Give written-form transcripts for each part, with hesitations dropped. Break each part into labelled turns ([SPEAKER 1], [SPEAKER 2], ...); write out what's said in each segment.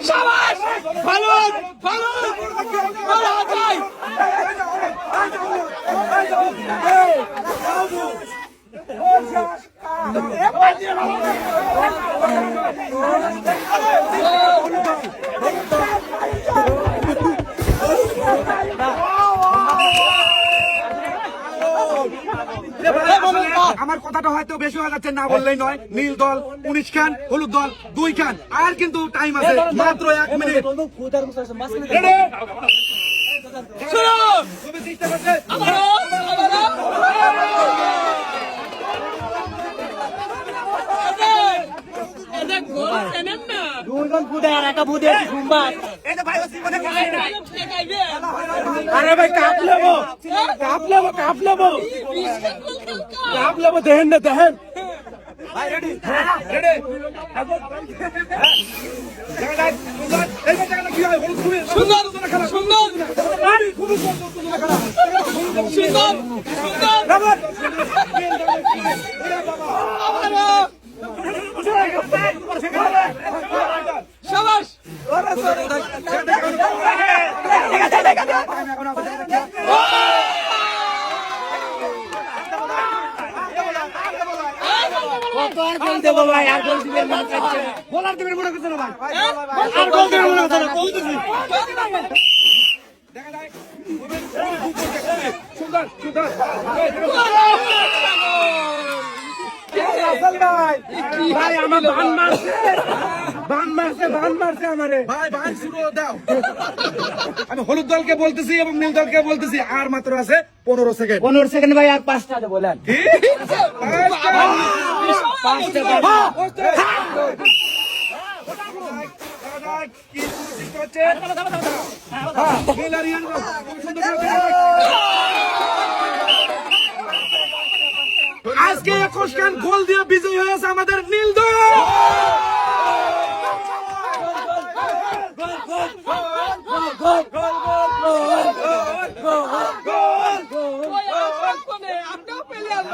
[SPEAKER 1] শাবাশ ফালুন ফালুন বলা যায়
[SPEAKER 2] আমার কথাটা হয়তো বেশি হয়ে যাচ্ছে, না বললেই নয়। নীল দল 19 খান, হলুদ দল 2 খান, আর কিন্তু টাইম আছে মাত্র 1 মিনিট।
[SPEAKER 1] আরে ভাই cup Livo cup Livo cup Livo cup Livo দেখেন না দেখেন সুন্দর সুন্দর সুন্দর শাবাশ ভাই আর গোল দিবেন না
[SPEAKER 2] বলার দিবেন মনে করছেন ভাই,
[SPEAKER 1] আর গোল দিবেন মনে করছেন বলতেছি
[SPEAKER 2] সুন্দর সুন্দর
[SPEAKER 1] ভাই আমার বান মারছে আমারে
[SPEAKER 2] ভাই ভাই শুরু দাও। আমি হলুদ দলকে বলতেছি এবং নীল দলকে বলতেছি আর মাত্র আছে 15 সেকেন্ড।
[SPEAKER 1] 15 সেকেন্ড ভাই আর 5টা বলেন
[SPEAKER 2] আজকে 21 খান গোল দিয়ে বিজয়ী হয়েছে আমাদের নীল দল।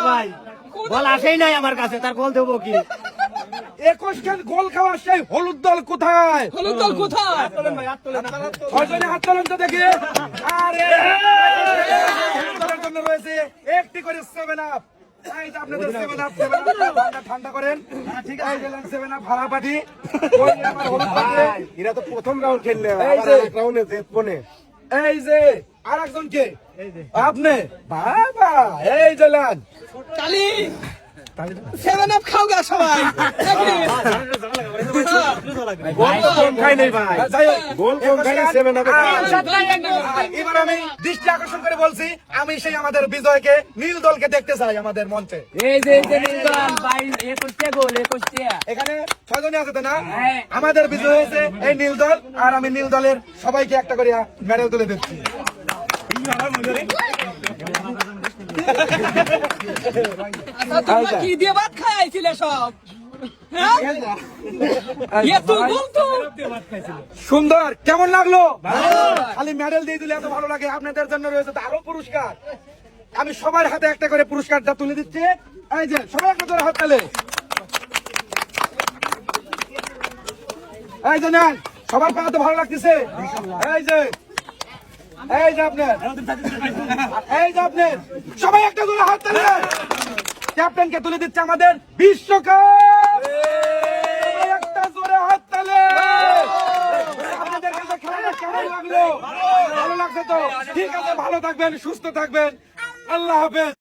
[SPEAKER 1] ভাই বল আসেই নাই আমার কাছে, তার গোল দেবো কি?
[SPEAKER 2] 21 খান গোল খাওয়া সেই হলুদ দল কোথায়?
[SPEAKER 1] হলুদ দল কোথায়?
[SPEAKER 2] ছয়জনে হাত তোলেন তো দেখি। আরে দলের জন্য রয়েছে একটি করে 7 আপ। এই যে আপনাদের 7 আপ, ঠান্ডা করেন। ঠিক আছে, 7 আপ ভাড়া পাঠি। ওই আমার হলুদ দল,
[SPEAKER 3] এরা তো প্রথম রাউন্ড খেললে
[SPEAKER 2] এই যে
[SPEAKER 3] রাউন্ডে জিতবনে।
[SPEAKER 2] এই যে আরেকজন কে? আপনি বাবা, এই যে লান
[SPEAKER 1] কালি 7 আপ খাও গা সবাই
[SPEAKER 3] গোল তো কম খাই নাই ভাই,
[SPEAKER 2] যাই হোক,
[SPEAKER 3] গোল কম খাই নাই, 7 আপে খাই।
[SPEAKER 2] এবার আমি দৃষ্টি আকর্ষণ করে বলছি, আমি সেই আমাদের বিজয়কে নীল দলকে দেখতে চাই আমাদের মঞ্চে।
[SPEAKER 1] এই যে নীল দল ভাই 21টা গোল 21টা
[SPEAKER 2] এখানে 6 জনই আছে তো না? আমাদের বিজয় হয়েছে এই নীল দল, আর আমি নীল দলের সবাইকে একটা করে মেডেল তুলে দিচ্ছি।
[SPEAKER 1] কি দিয়ে ভাত খাইছিলে সব?
[SPEAKER 2] সুন্দর, কেমন লাগলো? খালি মেডেল দিয়ে দিলে এত ভালো লাগে? আপনাদের জন্য রয়েছে তো আরো পুরস্কার। আমি সবার হাতে একটা করে পুরস্কারটা তুলে দিচ্ছি। এই যে সবাই একটা করে হাত তালে। এই যে নেন, সবার পাওয়া তো ভালো লাগতেছে। এই যে এই যে আপনার, এই যে আপনার, সবাই একটা করে হাত তালে। ক্যাপ্টেনকে তুলে দিচ্ছে আমাদের বিশ্বকাপ। একটা জোরে হাত তালে। আপনাদের কাছে খেলাটা কেমন লাগলো? ভালো লাগছে তো? ঠিক আছে, ভালো থাকবেন, সুস্থ থাকবেন, আল্লাহ হাফেজ।